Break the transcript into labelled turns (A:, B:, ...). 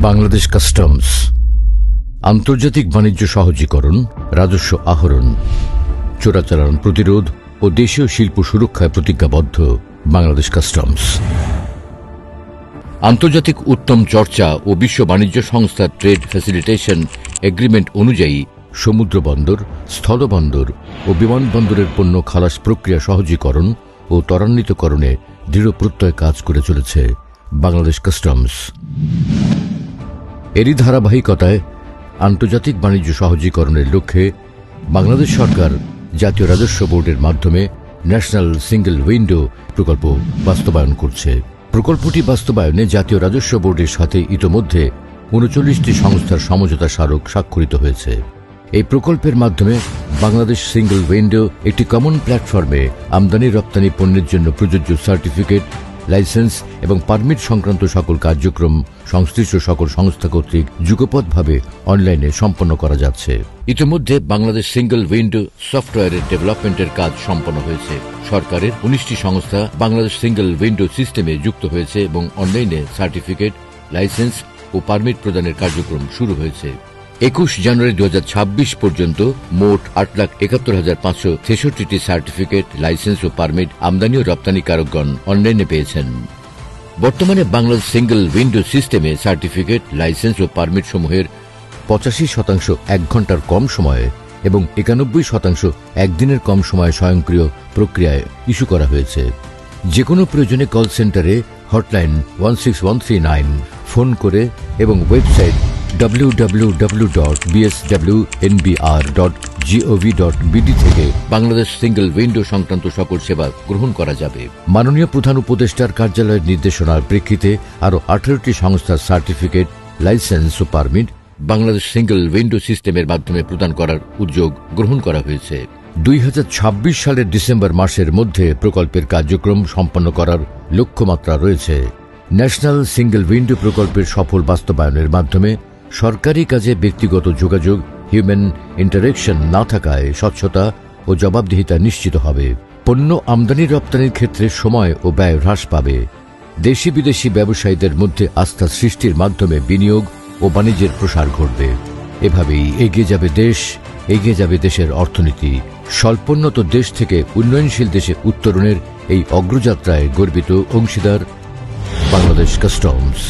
A: Bangladesh customs আন্তর্জাতিক বাণিজ্য সহজীকরণ, রাজস্ব আহরণ, চোরাচালান প্রতিরোধ ও দেশীয় শিল্প সুরক্ষায় প্রতিজ্ঞাবদ্ধ। বাংলাদেশ কাস্টমস আন্তর্জাতিক উত্তম চর্চা ও বিশ্ব বাণিজ্য সংস্থা ট্রেড ফ্যাসিলিটেশন এগ্রিমেন্ট অনুযায়ী সমুদ্র বন্দর, স্থলবন্দর ও বিমানবন্দরের পণ্য খালাস প্রক্রিয়া সহজীকরণ ও ত্বরান্বিতকরণে দৃঢ় প্রত্যয় কাজ করে চলেছে বাংলাদেশ কাস্টমস। এরই ধারাবাহিকতায় আন্তর্জাতিক বাণিজ্য সহজীকরণের লক্ষ্যে বাংলাদেশ সরকার জাতীয় রাজস্ব বোর্ডের মাধ্যমে ন্যাশনাল সিঙ্গল উইন্ডো প্রকল্প বাস্তবায়ন করছে। প্রকল্পটি বাস্তবায়নে জাতীয় রাজস্ব বোর্ডের সাথে ইতোমধ্যে ৩৯টি সংস্থার সমঝোতা স্মারক স্বাক্ষরিত হয়েছে। এই প্রকল্পের মাধ্যমে বাংলাদেশ সিঙ্গল উইন্ডো একটি কমন প্ল্যাটফর্মে আমদানি রপ্তানি পণ্যের জন্য প্রযোজ্য সার্টিফিকেট, লাইসেন্স এবং পারমিট সংক্রান্ত সকল কার্যক্রম সংশ্লিষ্ট সকল সংস্থা কর্তৃক যুগপৎভাবে অনলাইনে সম্পন্ন করা যাচ্ছে। ইতিমধ্যে বাংলাদেশ সিঙ্গল উইন্ডো সফটওয়্যারের ডেভেলপমেন্টের কাজ সম্পন্ন হয়েছে। সরকারের ১৯টি সংস্থা বাংলাদেশ সিঙ্গল উইন্ডো সিস্টেমে যুক্ত হয়েছে এবং অনলাইনে সার্টিফিকেট, লাইসেন্স ও পারমিট প্রদানের কার্যক্রম শুরু হয়েছে। ২১ জানুয়ারি ২০২৬ পর্যন্ত মোট ৮,৭১,৫৬৩টি সার্টিফিকেট, লাইসেন্স ও পারমিট আমদানি ও রপ্তানিকারকগণ অনলাইনে পেয়েছেন। বর্তমানে বাংলাদেশ সিঙ্গল উইন্ডো সিস্টেমে সার্টিফিকেট, লাইসেন্স ও পারমিট সমূহের ৮৫% ১ ঘণ্টার কম সময়ে এবং ৯১% একদিনের কম সময়ে স্বয়ংক্রিয় প্রক্রিয়ায় ইস্যু করা হয়েছে। যে কোনো প্রয়োজনে কল সেন্টারে হটলাইন 16139 ফোন করে এবং ওয়েবসাইট www.bswnbr.gov.bd থেকে বাংলাদেশ সিঙ্গল উইন্ডো সংক্রান্ত সকল সেবা গ্রহণ করা যাবে। মাননীয় প্রধান উপদেষ্টার কার্যালয়ের নির্দেশনার প্রেক্ষিতে আরও 18টি সংস্থার সার্টিফিকেট, লাইসেন্স ও পারমিট বাংলাদেশ সিঙ্গল উইন্ডো সিস্টেমের মাধ্যমে প্রদান করার উদ্যোগ গ্রহণ করা হয়েছে। ২০২৬ সালের ডিসেম্বর মাসের মধ্যে প্রকল্পের কার্যক্রম সম্পন্ন করার লক্ষ্যমাত্রা রয়েছে। ন্যাশনাল সিঙ্গল উইন্ডো প্রকল্পের সফল বাস্তবায়নের মাধ্যমে সরকারি কাজে ব্যক্তিগত যোগাযোগ, হিউম্যান ইন্টারেকশন না থাকায় স্বচ্ছতা ও জবাবদিহিতা নিশ্চিত হবে। পণ্য আমদানি রপ্তানির ক্ষেত্রে সময় ও ব্যয় হ্রাস পাবে। দেশি বিদেশি ব্যবসায়ীদের মধ্যে আস্থা সৃষ্টির মাধ্যমে বিনিয়োগ ও বাণিজ্যের প্রসার ঘটবে। এভাবেই এগিয়ে যাবে দেশ, এগিয়ে যাবে দেশের অর্থনীতি। স্বল্পোন্নত দেশ থেকে উন্নয়নশীল দেশে উত্তরণের এই অগ্রযাত্রায় গর্বিত অংশীদার বাংলাদেশ কাস্টমস।